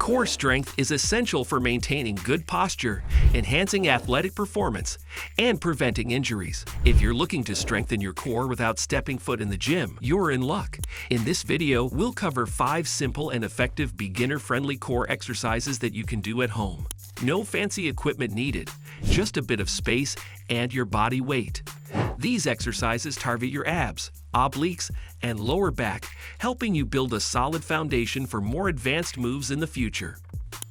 Core strength is essential for maintaining good posture, enhancing athletic performance, and preventing injuries. If you're looking to strengthen your core without stepping foot in the gym, you're in luck. In this video, we'll cover 5 simple and effective beginner-friendly core exercises that you can do at home. No fancy equipment needed, just a bit of space and your body weight. These exercises target your abs, obliques, and lower back, helping you build a solid foundation for more advanced moves in the future.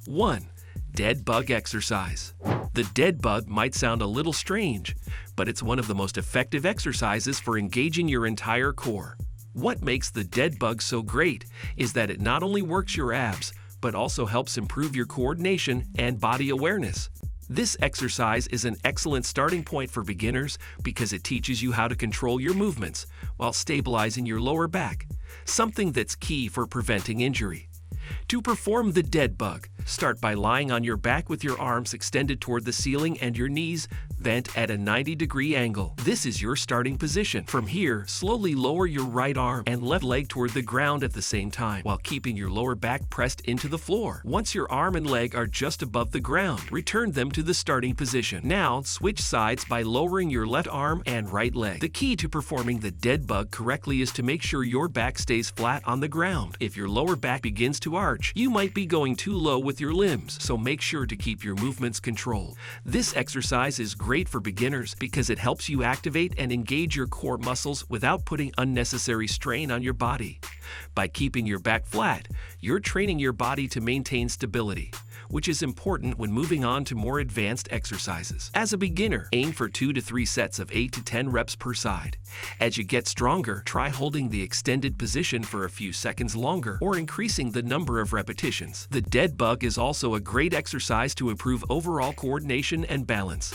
1. Dead bug exercise. The dead bug might sound a little strange, but it's one of the most effective exercises for engaging your entire core. What makes the dead bug so great is that it not only works your abs, but also helps improve your coordination and body awareness. This exercise is an excellent starting point for beginners because it teaches you how to control your movements while stabilizing your lower back, something that's key for preventing injury. To perform the dead bug, start by lying on your back with your arms extended toward the ceiling and your knees bent at a 90-degree angle. This is your starting position. From here, slowly lower your right arm and left leg toward the ground at the same time, while keeping your lower back pressed into the floor. Once your arm and leg are just above the ground, return them to the starting position. Now, switch sides by lowering your left arm and right leg. The key to performing the dead bug correctly is to make sure your back stays flat on the ground. If your lower back begins to arch, you might be going too low with your limbs, so make sure to keep your movements controlled. This exercise is great for beginners because it helps you activate and engage your core muscles without putting unnecessary strain on your body. By keeping your back flat, you're training your body to maintain stability, which is important when moving on to more advanced exercises. As a beginner, aim for 2 to 3 sets of 8 to 10 reps per side. As you get stronger, try holding the extended position for a few seconds longer or increasing the number of repetitions. The dead bug is also a great exercise to improve overall coordination and balance,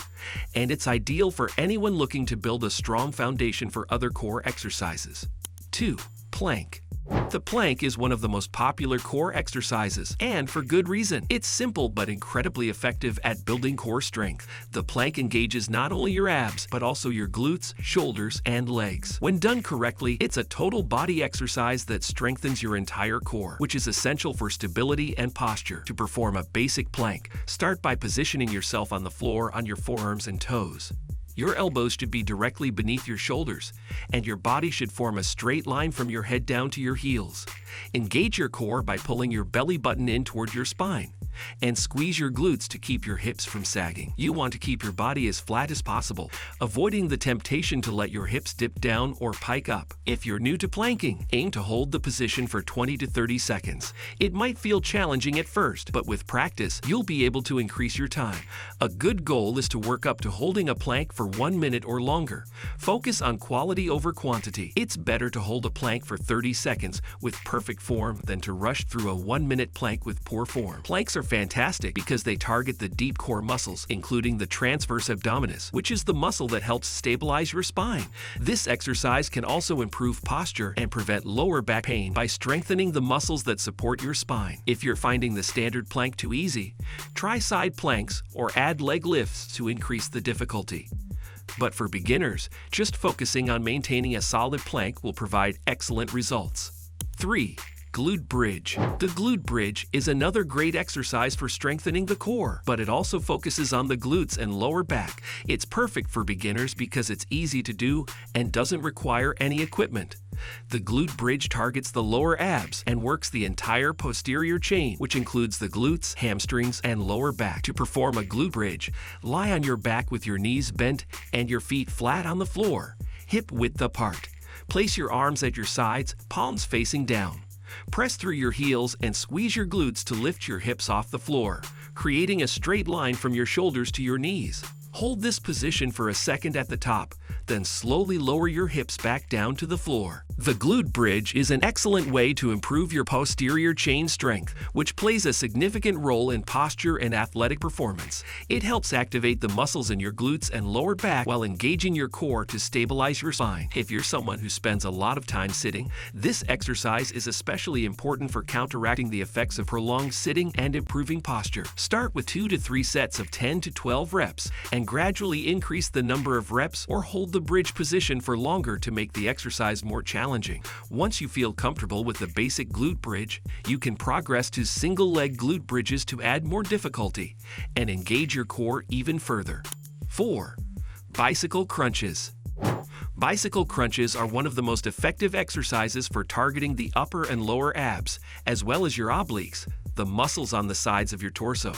and it's ideal for anyone looking to build a strong foundation for other core exercises. 2. Plank. The plank is one of the most popular core exercises, and for good reason. It's simple but incredibly effective at building core strength. The plank engages not only your abs, but also your glutes, shoulders, and legs. When done correctly, it's a total body exercise that strengthens your entire core, which is essential for stability and posture. To perform a basic plank, start by positioning yourself on the floor on your forearms and toes. Your elbows should be directly beneath your shoulders, and your body should form a straight line from your head down to your heels. Engage your core by pulling your belly button in toward your spine, and squeeze your glutes to keep your hips from sagging. You want to keep your body as flat as possible, avoiding the temptation to let your hips dip down or pike up. If you're new to planking, aim to hold the position for 20 to 30 seconds. It might feel challenging at first, but with practice, you'll be able to increase your time. A good goal is to work up to holding a plank for 1 minute or longer. Focus on quality over quantity. It's better to hold a plank for 30 seconds with perfect form than to rush through a 1-minute plank with poor form. Planks are fantastic because they target the deep core muscles, including the transverse abdominis, which is the muscle that helps stabilize your spine. This exercise can also improve posture and prevent lower back pain by strengthening the muscles that support your spine. If you're finding the standard plank too easy, try side planks or add leg lifts to increase the difficulty. But for beginners, just focusing on maintaining a solid plank will provide excellent results. 3. Glute bridge. The glute bridge is another great exercise for strengthening the core, but it also focuses on the glutes and lower back. It's perfect for beginners because it's easy to do and doesn't require any equipment. The glute bridge targets the lower abs and works the entire posterior chain, which includes the glutes, hamstrings, and lower back. To perform a glute bridge, lie on your back with your knees bent and your feet flat on the floor, hip width apart. Place your arms at your sides, palms facing down. Press through your heels and squeeze your glutes to lift your hips off the floor, creating a straight line from your shoulders to your knees. Hold this position for a second at the top, then slowly lower your hips back down to the floor. The glute bridge is an excellent way to improve your posterior chain strength, which plays a significant role in posture and athletic performance. It helps activate the muscles in your glutes and lower back while engaging your core to stabilize your spine. If you're someone who spends a lot of time sitting, this exercise is especially important for counteracting the effects of prolonged sitting and improving posture. Start with 2 to 3 sets of 10 to 12 reps and gradually increase the number of reps or hold the bridge position for longer to make the exercise more challenging. Once you feel comfortable with the basic glute bridge, you can progress to single-leg glute bridges to add more difficulty and engage your core even further. 4. Bicycle crunches. Bicycle crunches are one of the most effective exercises for targeting the upper and lower abs, as well as your obliques, the muscles on the sides of your torso.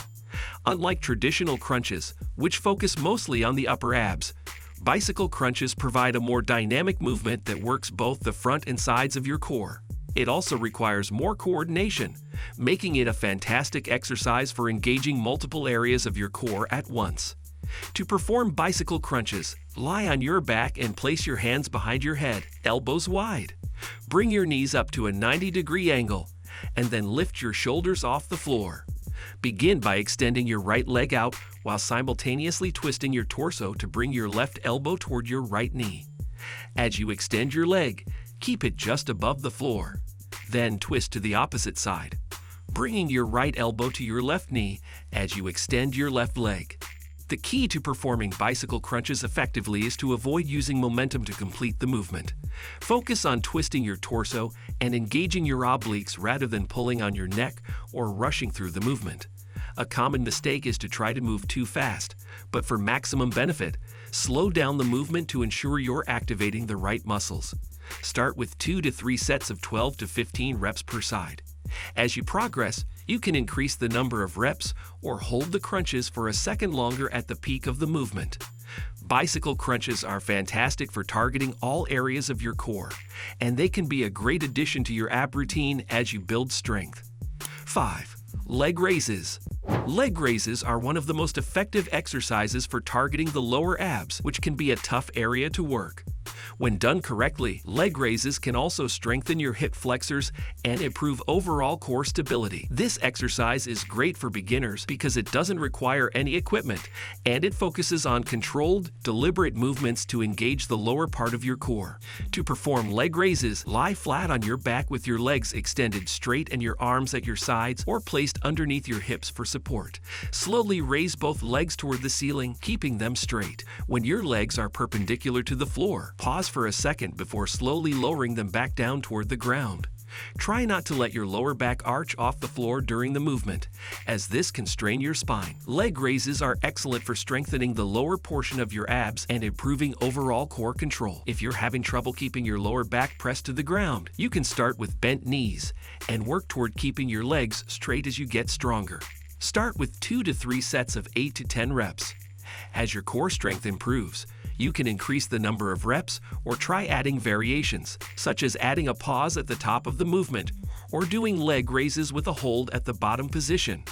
Unlike traditional crunches, which focus mostly on the upper abs, bicycle crunches provide a more dynamic movement that works both the front and sides of your core. It also requires more coordination, making it a fantastic exercise for engaging multiple areas of your core at once. To perform bicycle crunches, lie on your back and place your hands behind your head, elbows wide. Bring your knees up to a 90-degree angle, and then lift your shoulders off the floor. Begin by extending your right leg out while simultaneously twisting your torso to bring your left elbow toward your right knee. As you extend your leg, keep it just above the floor. Then twist to the opposite side, bringing your right elbow to your left knee as you extend your left leg. The key to performing bicycle crunches effectively is to avoid using momentum to complete the movement. Focus on twisting your torso and engaging your obliques rather than pulling on your neck or rushing through the movement. A common mistake is to try to move too fast, but for maximum benefit, slow down the movement to ensure you're activating the right muscles. Start with 2 to 3 sets of 12 to 15 reps per side. As you progress, you can increase the number of reps or hold the crunches for a second longer at the peak of the movement. Bicycle crunches are fantastic for targeting all areas of your core, and they can be a great addition to your ab routine as you build strength. 5. Leg raises. Leg raises are one of the most effective exercises for targeting the lower abs, which can be a tough area to work. When done correctly, leg raises can also strengthen your hip flexors and improve overall core stability. This exercise is great for beginners because it doesn't require any equipment, and it focuses on controlled, deliberate movements to engage the lower part of your core. To perform leg raises, lie flat on your back with your legs extended straight and your arms at your sides or placed underneath your hips for support. Slowly raise both legs toward the ceiling, keeping them straight. When your legs are perpendicular to the floor, pause for a second before slowly lowering them back down toward the ground. Try not to let your lower back arch off the floor during the movement, as this can strain your spine. Leg raises are excellent for strengthening the lower portion of your abs and improving overall core control. If you're having trouble keeping your lower back pressed to the ground, you can start with bent knees and work toward keeping your legs straight as you get stronger. Start with 2 to 3 sets of 8 to 10 reps. As your core strength improves, you can increase the number of reps or try adding variations, such as adding a pause at the top of the movement or doing leg raises with a hold at the bottom position.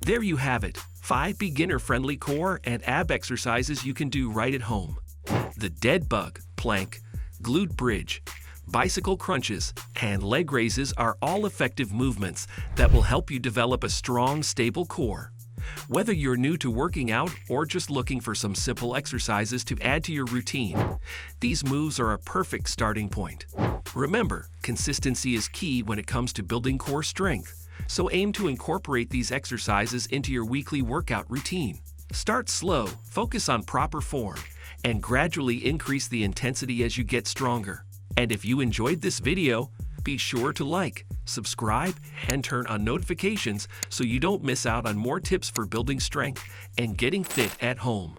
There you have it, 5 beginner-friendly core and ab exercises you can do right at home. The dead bug, plank, glute bridge, bicycle crunches, and leg raises are all effective movements that will help you develop a strong, stable core. Whether you're new to working out or just looking for some simple exercises to add to your routine, these moves are a perfect starting point. Remember, consistency is key when it comes to building core strength, so aim to incorporate these exercises into your weekly workout routine. Start slow, focus on proper form, and gradually increase the intensity as you get stronger. And if you enjoyed this video, be sure to like, subscribe, and turn on notifications so you don't miss out on more tips for building strength and getting fit at home.